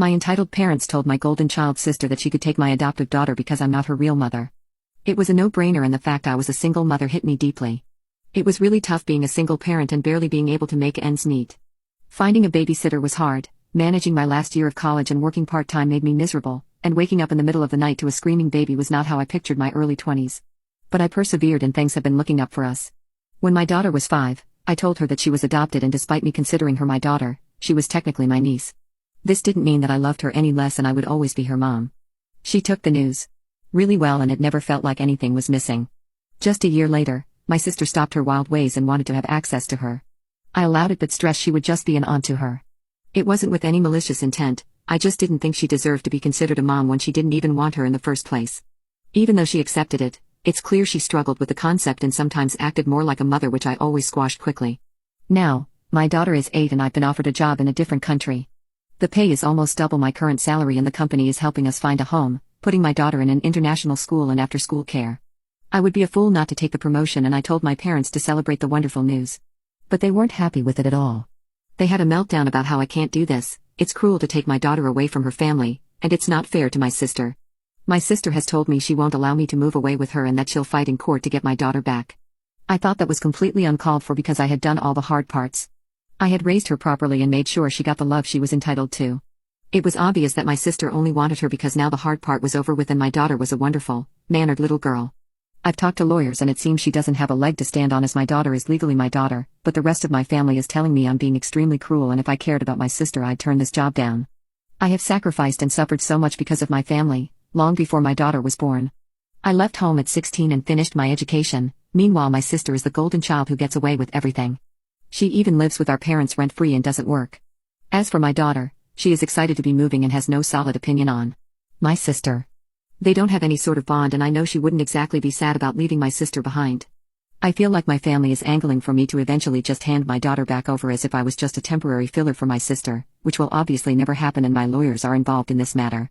My entitled parents told my golden child sister that she could take my adoptive daughter because I'm not her real mother. It was a no-brainer, and the fact I was a single mother hit me deeply. It was really tough being a single parent and barely being able to make ends meet. Finding a babysitter was hard, managing my last year of college and working part-time made me miserable, and waking up in the middle of the night to a screaming baby was not how I pictured my early 20s. But I persevered and things have been looking up for us. When my daughter was 5, I told her that she was adopted, and despite me considering her my daughter, she was technically my niece. This didn't mean that I loved her any less and I would always be her mom. She took the news really well, and it never felt like anything was missing. Just a year later, my sister stopped her wild ways and wanted to have access to her. I allowed it but stressed she would just be an aunt to her. It wasn't with any malicious intent, I just didn't think she deserved to be considered a mom when she didn't even want her in the first place. Even though she accepted it, it's clear she struggled with the concept and sometimes acted more like a mother, which I always squashed quickly. Now, my daughter is 8 and I've been offered a job in a different country. The pay is almost double my current salary and the company is helping us find a home, putting my daughter in an international school and after-school care. I would be a fool not to take the promotion, and I told my parents to celebrate the wonderful news. But they weren't happy with it at all. They had a meltdown about how I can't do this, it's cruel to take my daughter away from her family, and it's not fair to my sister. My sister has told me she won't allow me to move away with her and that she'll fight in court to get my daughter back. I thought that was completely uncalled for because I had done all the hard parts. I had raised her properly and made sure she got the love she was entitled to. It was obvious that my sister only wanted her because now the hard part was over with and my daughter was a wonderful, mannered little girl. I've talked to lawyers and it seems she doesn't have a leg to stand on, as my daughter is legally my daughter, but the rest of my family is telling me I'm being extremely cruel, and if I cared about my sister I'd turn this job down. I have sacrificed and suffered so much because of my family, long before my daughter was born. I left home at 16 and finished my education. Meanwhile, my sister is the golden child who gets away with everything. She even lives with our parents rent-free and doesn't work. As for my daughter, she is excited to be moving and has no solid opinion on my sister. They don't have any sort of bond, and I know she wouldn't exactly be sad about leaving my sister behind. I feel like my family is angling for me to eventually just hand my daughter back over as if I was just a temporary filler for my sister, which will obviously never happen, and my lawyers are involved in this matter.